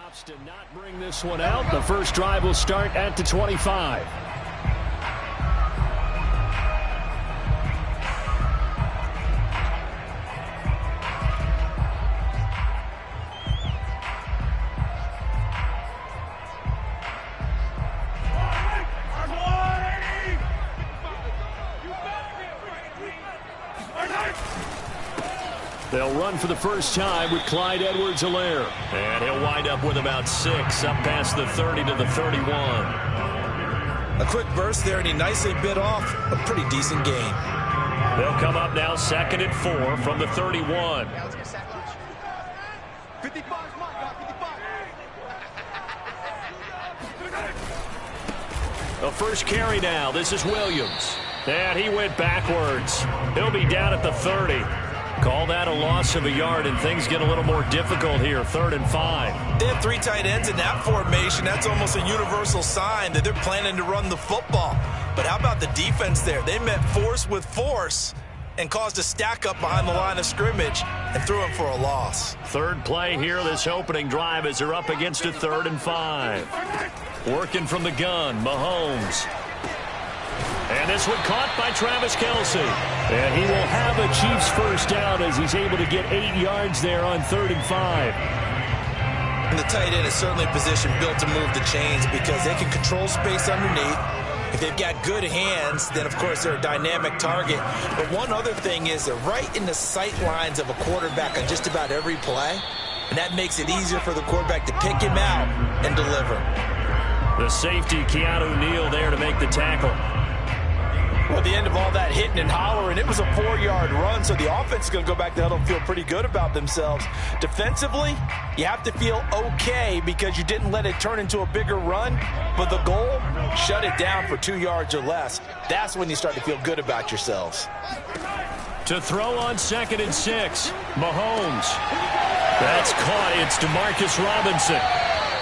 Opts to not bring this one out. The first drive will start at the 25. They'll run for the first time with Clyde Edwards-Helaire. And he'll wind up with about 6 up past the 30 to the 31. A quick burst there, and he nicely bit off a pretty decent gain. They'll come up now 2nd and 4 from the 31. The first carry now. This is Williams. And he went backwards. He'll be down at the 30. Call that a loss of a yard, and things get a little more difficult here. 3rd and 5. They have 3 tight ends in that formation. That's almost a universal sign that they're planning to run the football. But how about the defense there? They met force with force and caused a stack up behind the line of scrimmage and threw him for a loss. Third play here, this opening drive, as they're up against a 3rd and 5. Working from the gun, Mahomes. And this one caught by Travis Kelce. And he will have a Chiefs first down as he's able to get 8 yards there on 3rd and 5. And the tight end is certainly a position built to move the chains because they can control space underneath. If they've got good hands, then, of course, they're a dynamic target. But one other thing is they're right in the sight lines of a quarterback on just about every play. And that makes it easier for the quarterback to pick him out and deliver. The safety, Keanu Neal, there to make the tackle. Well, at the end of all that hitting and hollering, it was a 4-yard run, so the offense is going to go back to huddle and feel pretty good about themselves. Defensively, you have to feel okay because you didn't let it turn into a bigger run, but the goal, shut it down for 2 yards or less. That's when you start to feel good about yourselves. To throw on 2nd and 6, Mahomes. That's caught. It's Demarcus Robinson.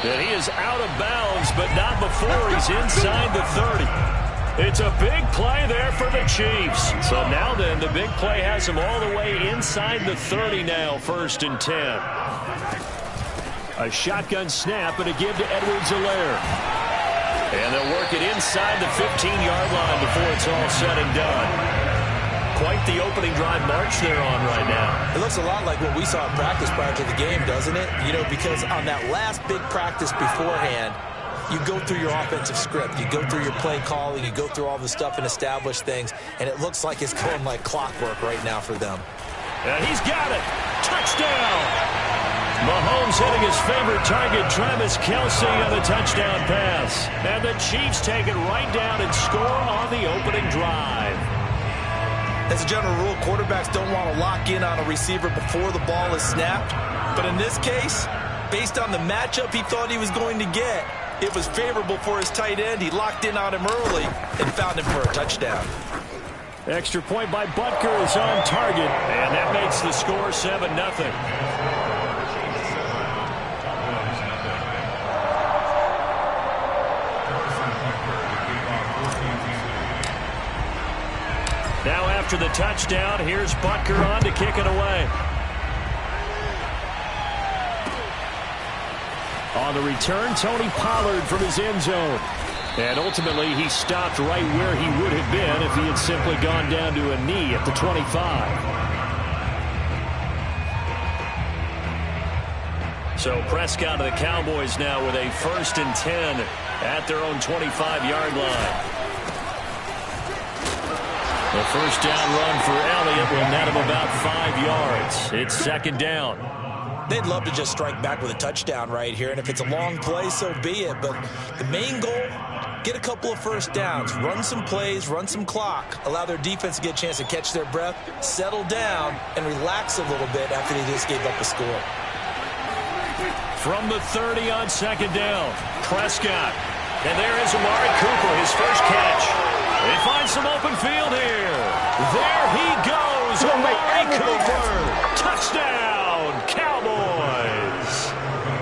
And he is out of bounds, but not before he's inside the 30. It's a big play there for the Chiefs. So now then, the big play has him all the way inside the 30 now, 1st and 10. A shotgun snap and a give to Edwards-Helaire. And they'll work it inside the 15-yard line before it's all said and done. Quite the opening drive march they're on right now. It looks a lot like what we saw in practice prior to the game, doesn't it? You know, because on that last big practice beforehand, you go through your offensive script. You go through your play calling. You go through all the stuff and establish things. And it looks like it's going like clockwork right now for them. And he's got it. Touchdown. Mahomes hitting his favorite target, Travis Kelce, on the touchdown pass. And the Chiefs take it right down and score on the opening drive. As a general rule, quarterbacks don't want to lock in on a receiver before the ball is snapped. But in this case, based on the matchup he thought he was going to get, it was favorable for his tight end. He locked in on him early and found him for a touchdown. Extra point by Butker is on target, and that makes the score 7-0. Now after the touchdown, here's Butker on to kick it away. On the return, Tony Pollard from his end zone. And ultimately, he stopped right where he would have been if he had simply gone down to a knee at the 25. So Prescott of the Cowboys now with a 1st and 10 at their own 25-yard line. The first down run for Elliott will net him about 5 yards. It's 2nd down. They'd love to just strike back with a touchdown right here, and if it's a long play, so be it. But the main goal, get a couple of first downs, run some plays, run some clock, allow their defense to get a chance to catch their breath, settle down, and relax a little bit after they just gave up a score. From the 30 on 2nd down, Prescott. And there is Amari Cooper, his first catch. They find some open field here. There he goes, Amari Cooper. Touchdown, Cowboys.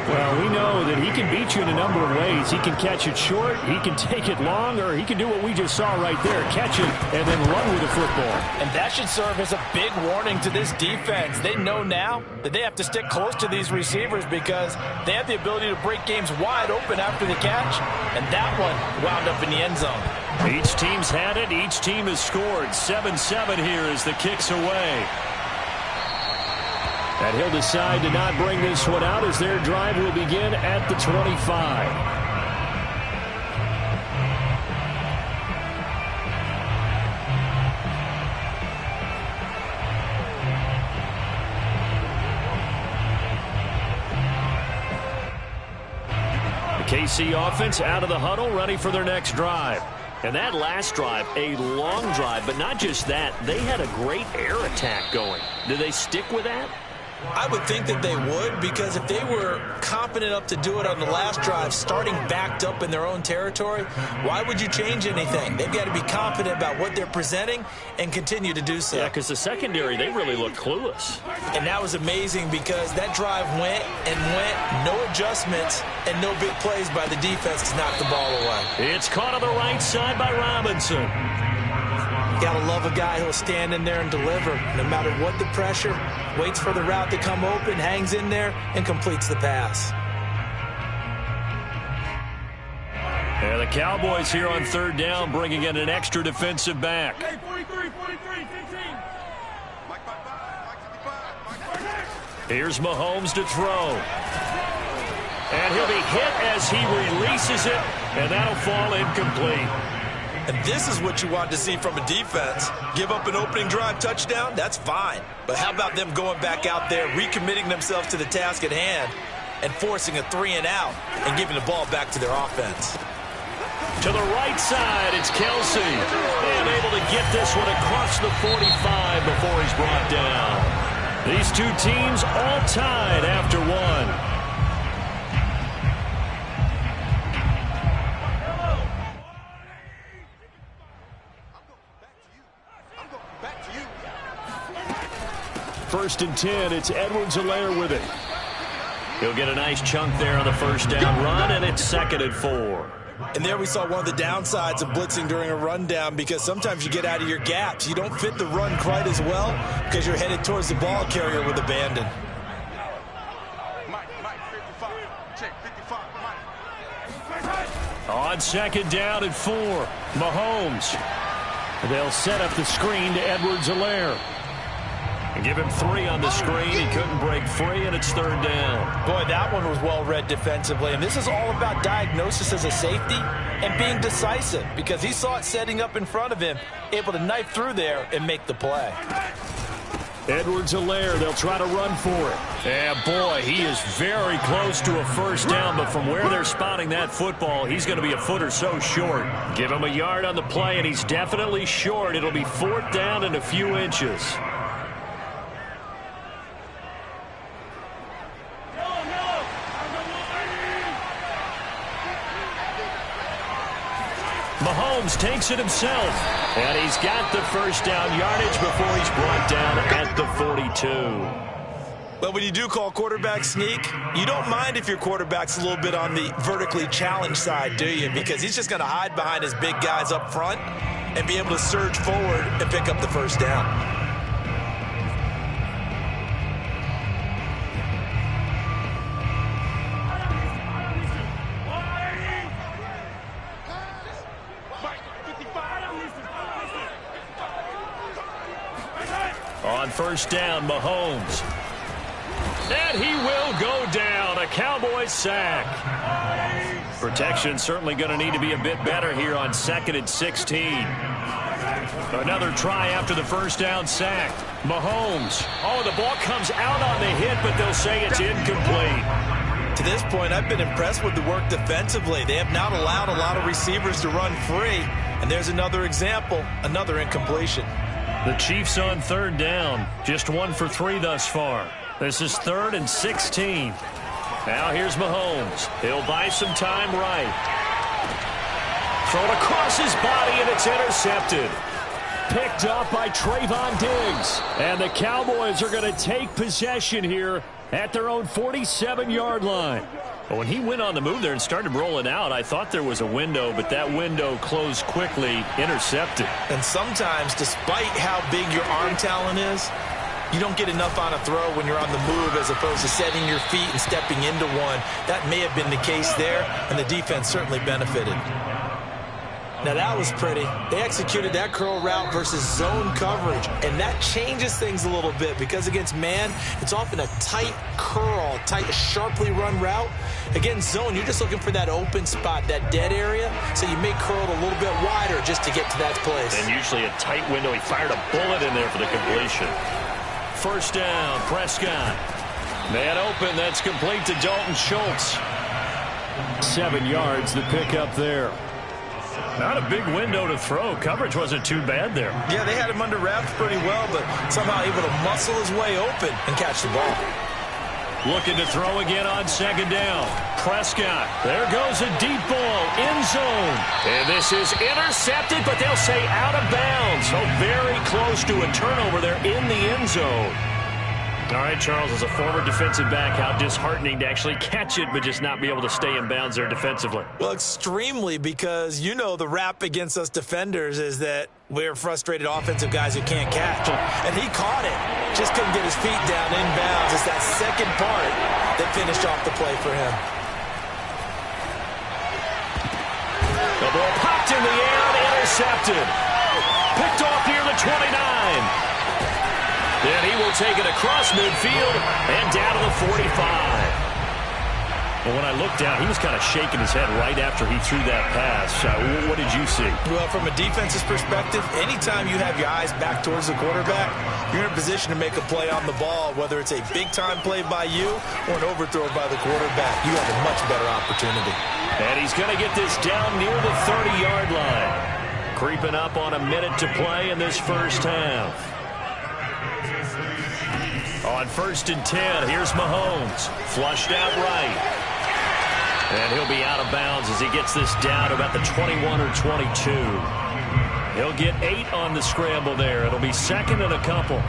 Well, we know know that he can beat you in a number of ways. He can catch it short, he can take it long, or he can do what we just saw right there, catch it and then run with the football. And that should serve as a big warning to this defense. They know now that they have to stick close to these receivers because they have the ability to break games wide open after the catch, and that one wound up in the end zone. Each team's had it. Each team has scored. 7-7 here as the kick's away. And he'll decide to not bring this one out as their drive will begin at the 25. KC offense out of the huddle, ready for their next drive. And that last drive, a long drive, but not just that. They had a great air attack going. Do they stick with that? I would think that they would, because if they were confident enough to do it on the last drive, starting backed up in their own territory, why would you change anything? They've got to be confident about what they're presenting and continue to do so. Yeah, because the secondary, they really look clueless. And that was amazing because that drive went and went, no adjustments and no big plays by the defense to knock the ball away. It's caught on the right side by Robinson. Gotta love a guy who'll stand in there and deliver no matter what the pressure, waits for the route to come open, hangs in there, and completes the pass. And the Cowboys here on third down, bringing in an extra defensive back. Here's Mahomes to throw. And he'll be hit as he releases it, and that'll fall incomplete. And this is what you want to see from a defense. Give up an opening drive touchdown, that's fine. But how about them going back out there, recommitting themselves to the task at hand, and forcing a 3-and-out and giving the ball back to their offense. To the right side, it's Kelsey. And able to get this one across the 45 before he's brought down. These two teams all tied after one. First and 10, it's Edwards-Helaire with it. He'll get a nice chunk there on the first down run, and it's 2nd and 4. And there we saw one of the downsides of blitzing during a rundown, because sometimes you get out of your gaps. You don't fit the run quite as well because you're headed towards the ball carrier with abandon. On 2nd down and 4, Mahomes. They'll set up the screen to Edwards-Helaire. And give him 3 on the screen. He couldn't break free, and it's 3rd down. Boy, that one was well read defensively. And this is all about diagnosis as a safety and being decisive, because he saw it setting up in front of him, able to knife through there and make the play. Edwards-Helaire, they'll try to run for it. Yeah, boy, he is very close to a first down, but from where they're spotting that football, he's going to be a foot or so short. Give him a yard on the play, and he's definitely short. It'll be 4th down and a few inches. Mahomes takes it himself, and he's got the first down yardage before he's brought down at the 42. Well, when you do call quarterback sneak, you don't mind if your quarterback's a little bit on the vertically challenged side, do you? Because he's just going to hide behind his big guys up front and be able to surge forward and pick up the first down. On first down, Mahomes. And he will go down. A Cowboys sack. Protection certainly going to need to be a bit better here on 2nd and 16. Another try after the first down sack. Mahomes. Oh, the ball comes out on the hit, but they'll say it's incomplete. To this point, I've been impressed with the work defensively. They have not allowed a lot of receivers to run free. And there's another example, another incompletion. The Chiefs on 3rd down. Just 1 for 3 thus far. This is 3rd and 16. Now here's Mahomes. He'll buy some time right. Thrown across his body, and it's intercepted. Picked up by Trayvon Diggs. And the Cowboys are going to take possession here at their own 47-yard line. Well, when he went on the move there and started rolling out, I thought there was a window, but that window closed quickly, intercepted. And sometimes, despite how big your arm talent is, you don't get enough on a throw when you're on the move as opposed to setting your feet and stepping into one. That may have been the case there, and the defense certainly benefited. Now that was pretty. They executed that curl route versus zone coverage, and that changes things a little bit because against man, it's often a tight curl, tight, sharply run route. Against zone, you're just looking for that open spot, that dead area, so you may curl it a little bit wider just to get to that place. And usually a tight window. He fired a bullet in there for the completion. First down, Prescott. Man open, that's complete to Dalton Schultz. 7 yards, the pickup there. Not a big window to throw. Coverage wasn't too bad there. Yeah, they had him under wraps pretty well, but somehow able to muscle his way open and catch the ball. Looking to throw again on second down. Prescott. There goes a deep ball. End zone. And this is intercepted, but they'll say out of bounds. So very close to a turnover there in the end zone. All right, Charles, as a former defensive back, how disheartening to actually catch it but just not be able to stay in bounds there defensively. Well, extremely, because you know the rap against us defenders is that we're frustrated offensive guys who can't catch. And he caught it. Just couldn't get his feet down in bounds. It's that second part that finished off the play for him. The ball popped in the air and intercepted. Picked off near the 29. Then he will take it across midfield and down to the 45. Well, when I looked down, he was kind of shaking his head right after he threw that pass. What did you see? Well, from a defense's perspective, anytime you have your eyes back towards the quarterback, you're in a position to make a play on the ball, whether it's a big-time play by you or an overthrow by the quarterback. You have a much better opportunity. And he's going to get this down near the 30-yard line. Creeping up on a minute to play in this first half. On 1st and 10, here's Mahomes. Flushed out right. And he'll be out of bounds as he gets this down to about the 21 or 22. He'll get 8 on the scramble there. It'll be second and a couple.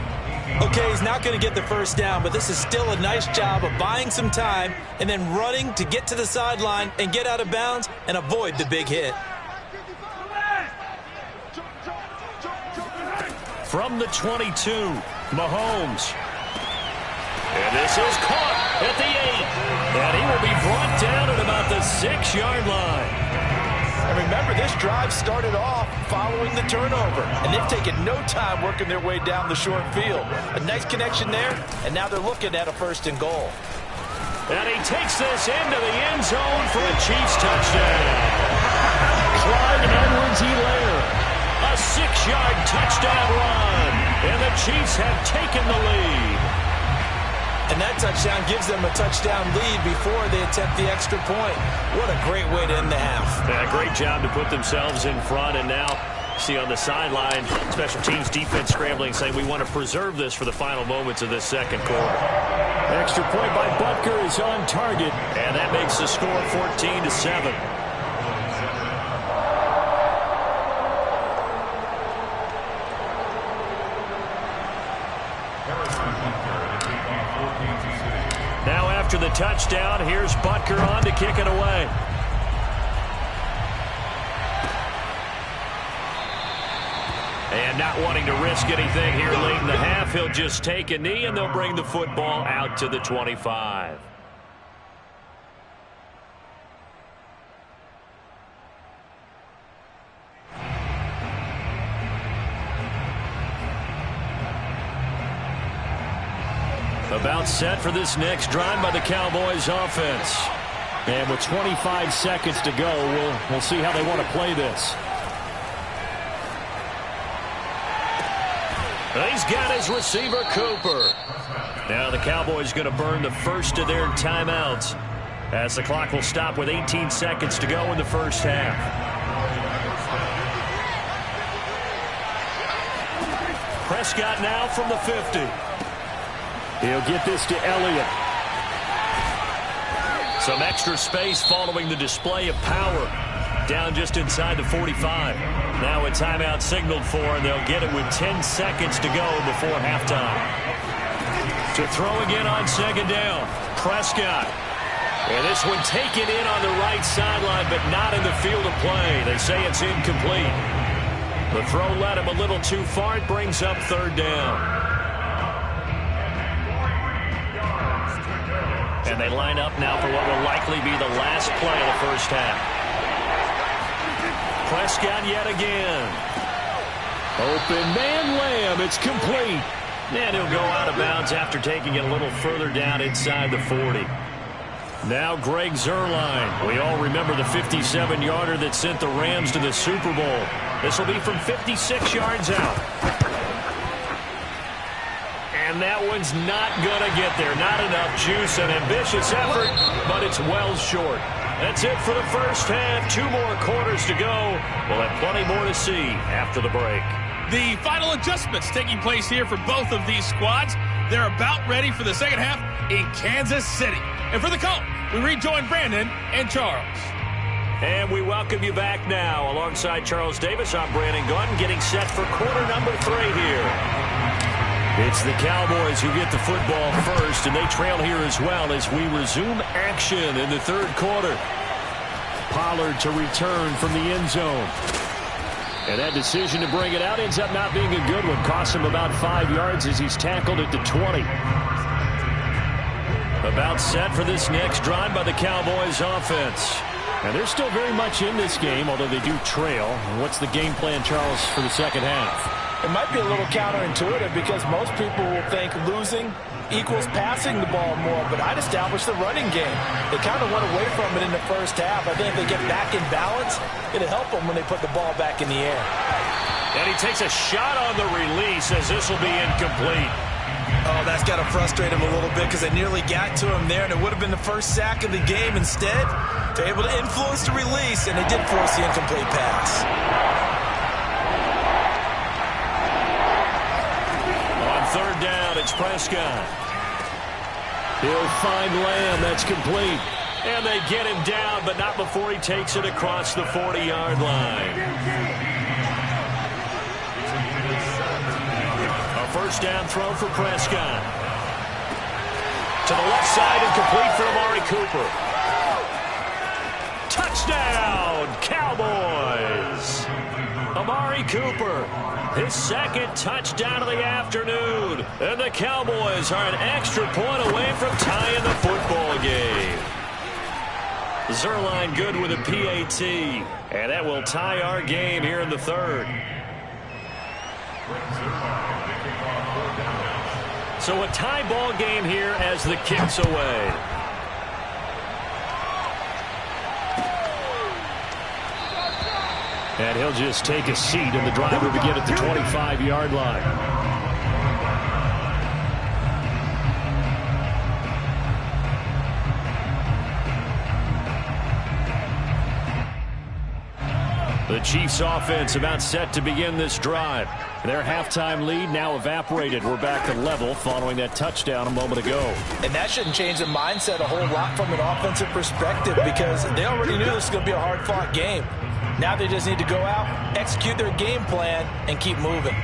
Okay, he's not going to get the first down, but this is still a nice job of buying some time and then running to get to the sideline and get out of bounds and avoid the big hit. From the 22, Mahomes. And this is caught at the 8. And he will be brought down at about the 6-yard line. And remember, this drive started off following the turnover. And they've taken no time working their way down the short field. A nice connection there, and now they're looking at a 1st and goal. And he takes this into the end zone for a Chiefs touchdown. Clyde Edwards-Helaire. A 6-yard touchdown run. And the Chiefs have taken the lead. And that touchdown gives them a touchdown lead before they attempt the extra point. What a great way to end the half. Yeah, great job to put themselves in front. And now, see on the sideline, special teams defense scrambling, saying we want to preserve this for the final moments of this second quarter. Extra point by Butker is on target. And that makes the score 14-7. Now after the touchdown, here's Butker on to kick it away. And not wanting to risk anything here late in the half, he'll just take a knee and they'll bring the football out to the 25. About set for this next drive by the Cowboys offense. And with 25 seconds to go, we'll see how they want to play this. He's got his receiver, Cooper. Now the Cowboys going to burn the first of their timeouts as the clock will stop with 18 seconds to go in the first half. Prescott now from the 50. He'll get this to Elliott. Some extra space following the display of power. Down just inside the 45. Now a timeout signaled for, and they'll get it with 10 seconds to go before halftime. To throw again on second down. Prescott. And this one taken in on the right sideline, but not in the field of play. They say it's incomplete. The throw led him a little too far. It brings up third down. And they line up now for what will likely be the last play of the first half. Prescott yet again. Open man, Lamb. It's complete. And he'll go out of bounds after taking it a little further down inside the 40. Now Greg Zuerlein. We all remember the 57-yarder that sent the Rams to the Super Bowl. This will be from 56 yards out. And that one's not going to get there. Not enough juice. An ambitious effort, but it's well short. That's it for the first half. 2 more quarters to go. We'll have plenty more to see after the break. The final adjustments taking place here for both of these squads. They're about ready for the second half in Kansas City. And for the call, we rejoin Brandon and Charles. And we welcome you back now. Alongside Charles Davis, I'm Brandon Gunn, getting set for quarter number 3 here. It's the Cowboys who get the football first, and they trail here as well as we resume action in the third quarter. Pollard to return from the end zone. And that decision to bring it out ends up not being a good one. Costs him about 5 yards as he's tackled at the 20. About set for this next drive by the Cowboys offense. And they're still very much in this game, although they do trail. What's the game plan, Charles, for the second half? It might be a little counterintuitive because most people will think losing equals passing the ball more, but I'd establish the running game. They kind of went away from it in the first half. I think if they get back in balance, it'll help them when they put the ball back in the air. And he takes a shot on the release as this will be incomplete. Oh, that's got to frustrate him a little bit because they nearly got to him there, and it would have been the first sack of the game. Instead, they're able to influence the release, and they did force the incomplete pass. On third down, it's Prescott. He'll find Lamb. That's complete. And they get him down, but not before he takes it across the 40-yard line. First down throw for Prescott. To the left side and complete for Amari Cooper. Touchdown, Cowboys. Amari Cooper, his second touchdown of the afternoon. And the Cowboys are an extra point away from tying the football game. Zuerlein good with a PAT. And that will tie our game here in the third. So a tie ball game here as the kick's away. And he'll just take a seat, and the drive will begin at the 25-yard line. The Chiefs offense about set to begin this drive. Their halftime lead now evaporated. We're back to level following that touchdown a moment ago. And that shouldn't change the mindset a whole lot from an offensive perspective because they already knew this was going to be a hard-fought game. Now they just need to go out, execute their game plan, and keep moving.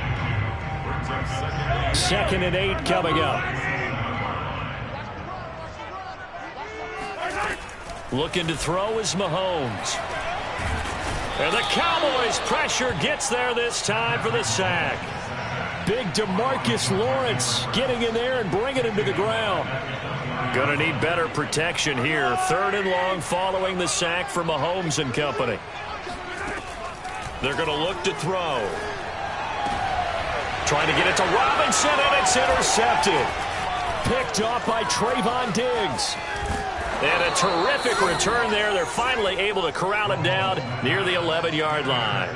2nd and 8 coming up. Looking to throw is Mahomes. And the Cowboys pressure gets there this time for the sack. Big DeMarcus Lawrence getting in there and bringing him to the ground. Going to need better protection here. 3rd and long following the sack for Mahomes and company. They're going to look to throw. Trying to get it to Robinson, and it's intercepted. Picked off by Trayvon Diggs. And a terrific return there. They're finally able to corral him down near the 11-yard line.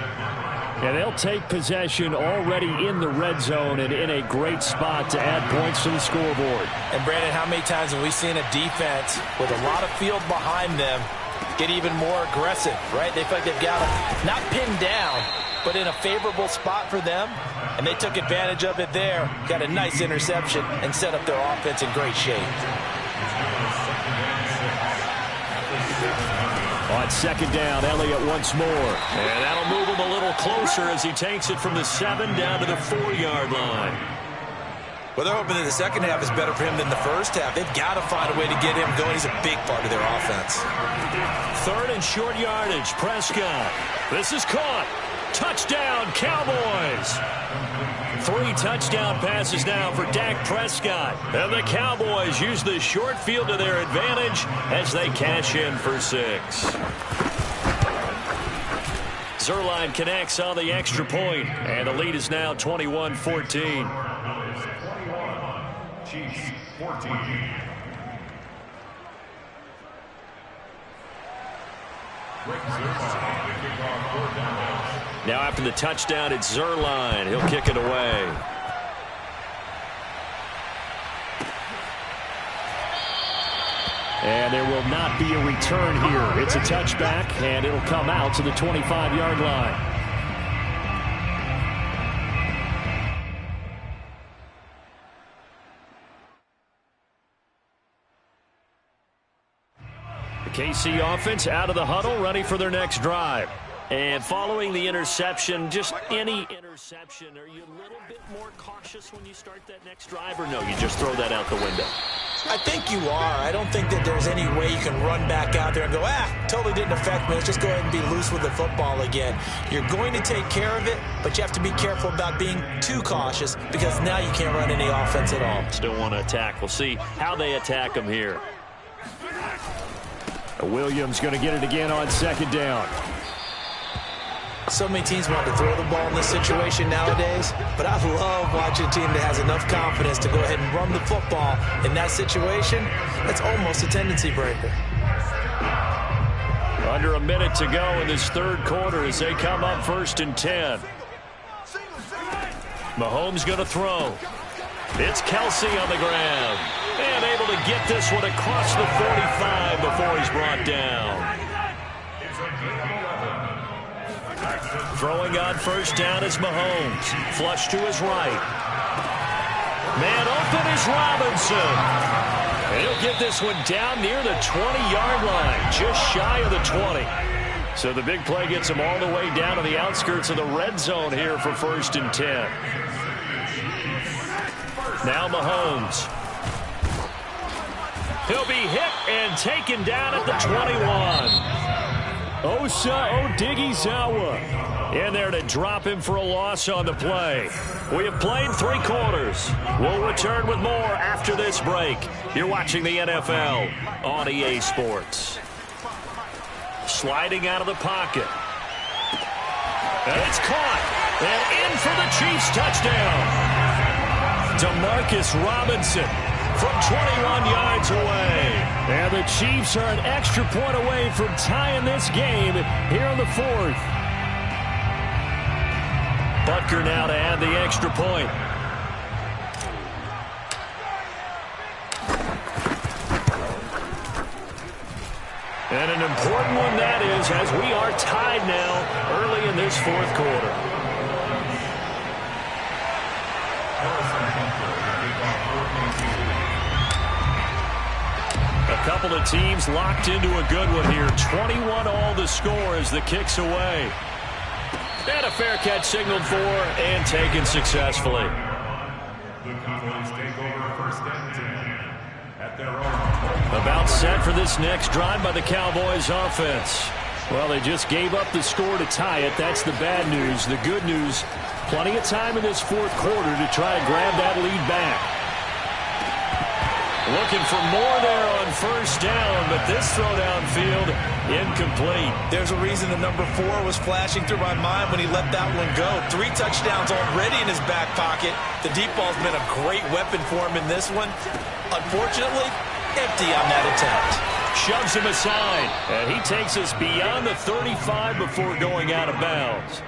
And they'll take possession already in the red zone and in a great spot to add points to the scoreboard. And, Brandon, how many times have we seen a defense with a lot of field behind them get even more aggressive, right? They feel like they've got them not pinned down, but in a favorable spot for them. And they took advantage of it there. Got a nice interception and set up their offense in great shape. On 2nd down, Elliott once more. And that'll move him a little closer as he takes it from the 7 down to the 4-yard line. Well, they're hoping that the second half is better for him than the first half. They've got to find a way to get him going. He's a big part of their offense. Third and short yardage. Prescott. This is caught. Touchdown, Cowboys. 3 touchdown passes now for Dak Prescott. And the Cowboys use the short field to their advantage as they cash in for 6. Zuerlein connects on the extra point, and the lead is now 21-14. Chiefs 14. Now after the touchdown, it's Zuerlein. He'll kick it away. And there will not be a return here. It's a touchback, and it'll come out to the 25-yard line. The KC offense out of the huddle, ready for their next drive. And following the interception, just any interception, are you a little bit more cautious when you start that next drive, or no, you just throw that out the window? I think you are. I don't think that there's any way you can run back out there and go, totally didn't affect me. Let's just go ahead and be loose with the football again. You're going to take care of it, but you have to be careful about being too cautious because now you can't run any offense at all. Still want to attack. We'll see how they attack them here. Williams going to get it again on second down. So many teams want to throw the ball in this situation nowadays, but I love watching a team that has enough confidence to go ahead and run the football in that situation. That's almost a tendency breaker. Under a minute to go in this third quarter as they come up 1st and 10. Mahomes going to throw. It's Kelsey on the ground. And able to get this one across the 45 before he's brought down. Throwing on first down is Mahomes. Flush to his right. Man open is Robinson. And he'll get this one down near the 20-yard line, just shy of the 20. So the big play gets him all the way down to the outskirts of the red zone here for 1st and 10. Now Mahomes. He'll be hit and taken down at the 21. Osa Odighizuwa in there to drop him for a loss on the play. We have played 3 quarters. We'll return with more after this break. You're watching the NFL on EA Sports. Sliding out of the pocket. And it's caught. And in for the Chiefs touchdown. Demarcus Robinson from 21 yards away. And the Chiefs are an extra point away from tying this game here in the 4th. Butker now to add the extra point. And an important one that is, as we are tied now early in this 4th quarter. A couple of teams locked into a good one here. 21 all the score as the kick's away. And a fair catch signaled for and taken successfully. About set for this next drive by the Cowboys offense. Well, they just gave up the score to tie it. That's the bad news. The good news, plenty of time in this 4th quarter to try to grab that lead back. Looking for more there on first down, but this throw downfield incomplete. There's a reason the number 4 was flashing through my mind when he let that one go. 3 touchdowns already in his back pocket. The deep ball's been a great weapon for him in this one. Unfortunately, empty on that attempt. Shoves him aside, and he takes us beyond the 35 before going out of bounds.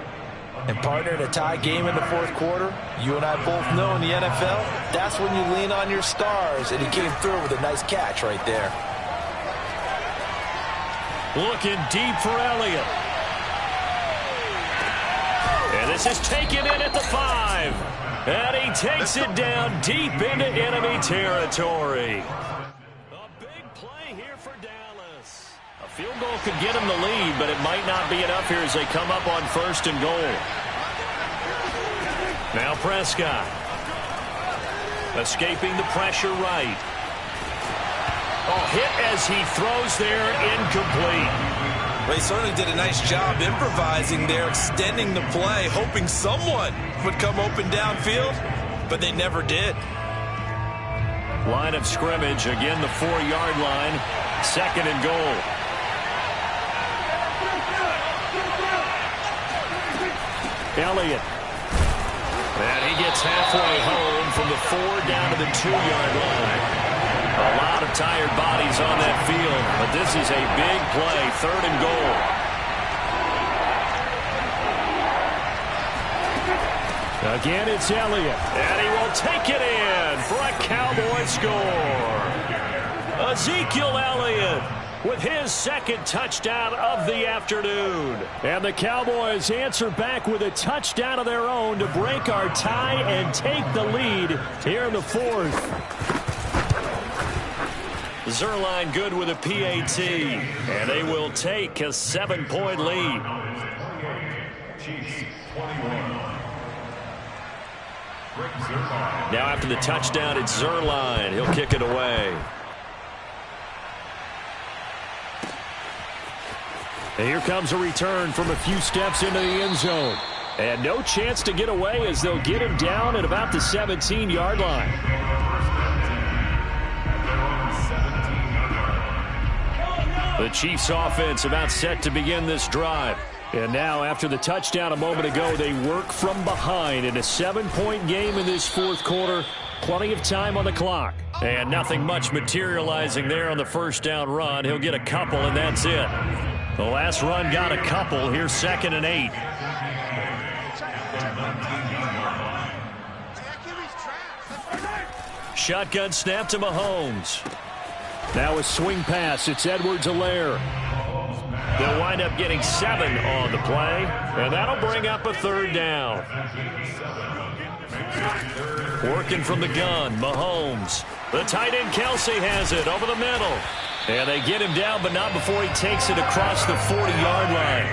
And partner, in a tie game in the 4th quarter, you and I both know in the NFL, that's when you lean on your stars, and he came through with a nice catch right there. Looking deep for Elliott. And this is taken in at the 5. And he takes it down deep into enemy territory. A big play here for Dallas. A field goal could get him the lead, but it might not be enough here as they come up on 1st and goal. Now Prescott. Escaping the pressure right. Oh, hit as he throws there, incomplete. Well, he certainly did a nice job improvising there, extending the play, hoping someone would come open downfield, but they never did. Line of scrimmage, again the 4-yard line, 2nd and goal. Elliott. And he gets halfway home from the 4 down to the 2-yard line. A lot of tired bodies on that field, but this is a big play, 3rd and goal. Again, it's Elliott, and he will take it in for a Cowboy score. Ezekiel Elliott with his 2nd touchdown of the afternoon. And the Cowboys answer back with a touchdown of their own to break our tie and take the lead here in the 4th. Zuerlein good with a PAT, and they will take a 7-point lead. Now after the touchdown, it's Zuerlein. He'll kick it away. And here comes a return from a few steps into the end zone. And no chance to get away as they'll get him down at about the 17-yard line. The Chiefs offense about set to begin this drive. And now after the touchdown a moment ago, they work from behind in a 7-point game in this 4th quarter. Plenty of time on the clock. And nothing much materializing there on the 1st down run. He'll get a couple and that's it. The last run got a couple. Here's 2nd and 8. Shotgun snap to Mahomes. Now a swing pass. It's Edwards-Helaire. They'll wind up getting 7 on the play, and that'll bring up a 3rd down. Working from the gun, Mahomes. The tight end Kelce has it over the middle. And they get him down, but not before he takes it across the 40-yard line.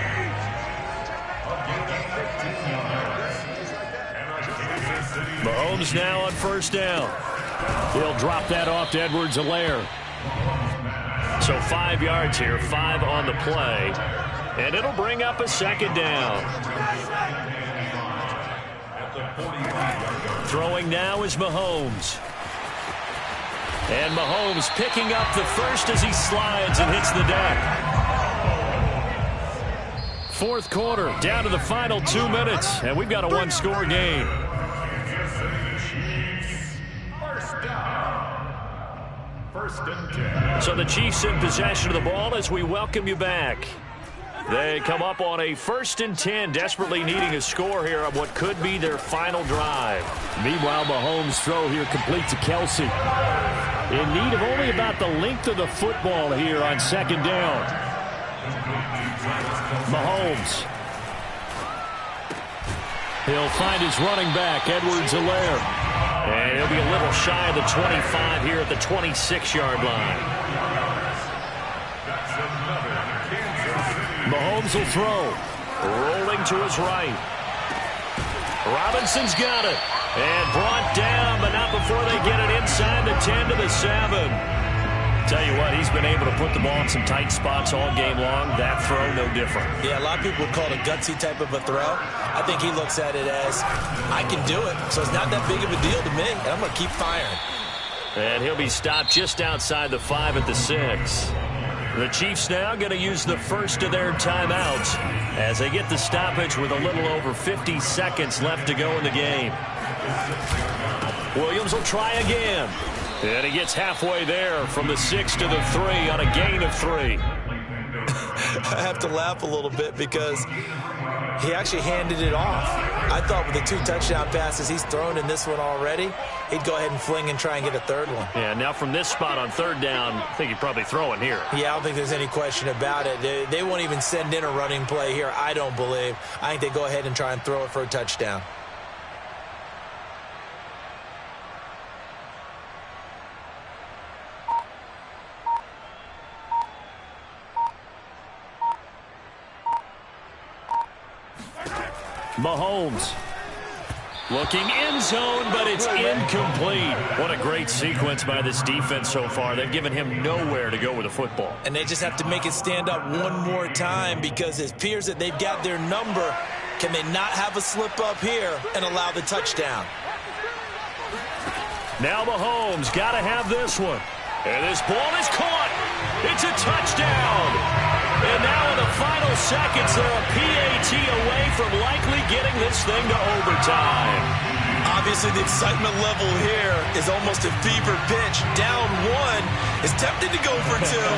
Mahomes now on 1st down. He'll drop that off to Edwards-Helaire. So 5 yards here, 5 on the play. And it'll bring up a 2nd down. Throwing now is Mahomes. And Mahomes picking up the first as he slides and hits the deck. 4th quarter, down to the final 2 minutes, and we've got a 1-score game. So the Chiefs in possession of the ball as we welcome you back. They come up on a 1st and 10, desperately needing a score here on what could be their final drive. Meanwhile, Mahomes' throw here complete to Kelce. In need of only about the length of the football here on 2nd down. Mahomes. He'll find his running back, Edwards-Helaire. And he'll be a little shy of the 25 here at the 26-yard line. Mahomes will throw. Rolling to his right. Robinson's got it. And brought down, but not before they get it inside the 10 to the 7. Tell you what, he's been able to put the ball in some tight spots all game long. That throw, no different. Yeah, a lot of people would call it a gutsy type of a throw. I think he looks at it as, I can do it, so it's not that big of a deal to me, and I'm going to keep firing. And he'll be stopped just outside the 5 at the 6. The Chiefs now going to use the first of their timeouts as they get the stoppage with a little over 50 seconds left to go in the game. Williams will try again. And he gets halfway there from the 6 to the 3 on a gain of 3. I have to laugh a little bit because he actually handed it off. I thought with the 2 touchdown passes he's thrown in this one already, he'd go ahead and fling and try and get a 3rd one. Yeah, now from this spot on 3rd down, I think he'd probably throw it here. Yeah, I don't think there's any question about it. They won't even send in a running play here, I don't believe. I think they go ahead and try and throw it for a touchdown. Mahomes. Looking end zone, but it's incomplete. What a great sequence by this defense so far. They've given him nowhere to go with the football. And they just have to make it stand up one more time because it appears that they've got their number. Can they not have a slip up here and allow the touchdown? Now Mahomes got to have this one. And this ball is caught. It's a touchdown. And now in the final seconds, they're a PAT away from likely getting this thing to overtime. Obviously, the excitement level here is almost a fever pitch. Down one is tempted to go for two.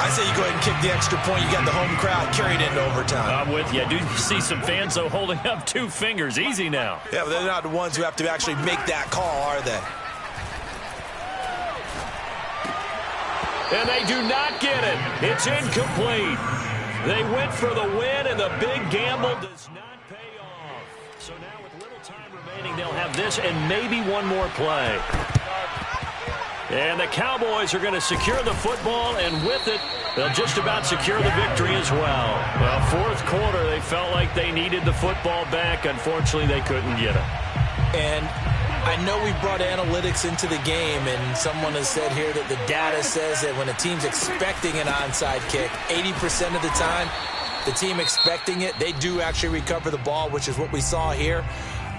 I say you go ahead and kick the extra point. You got the home crowd carried into overtime. I'm with you. I do see some fans, though, holding up 2 fingers. Easy now. Yeah, but they're not the ones who have to actually make that call, are they? And they do not get it. It's incomplete. They went for the win, and the big gamble does not pay off. So now with little time remaining, they'll have this and maybe one more play. And the Cowboys are going to secure the football, and with it, they'll just about secure the victory as well. Well, fourth quarter, they felt like they needed the football back. Unfortunately, they couldn't get it. And I know we brought analytics into the game, and someone has said here that the data says that when a team's expecting an onside kick, 80% of the time, the team expecting it, they do actually recover the ball, which is what we saw here.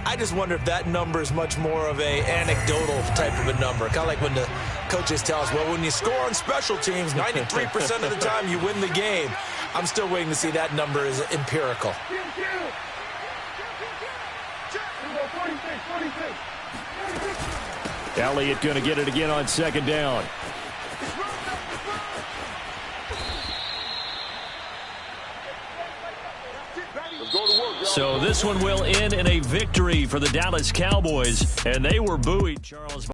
I just wonder if that number is much more of a anecdotal type of a number. Kind of like when the coaches tell us, well, when you score on special teams, 93% of the time you win the game. I'm still waiting to see that number is empirical. Elliott going to get it again on second down. So this one will end in a victory for the Dallas Cowboys, and they were buoyed, Charles.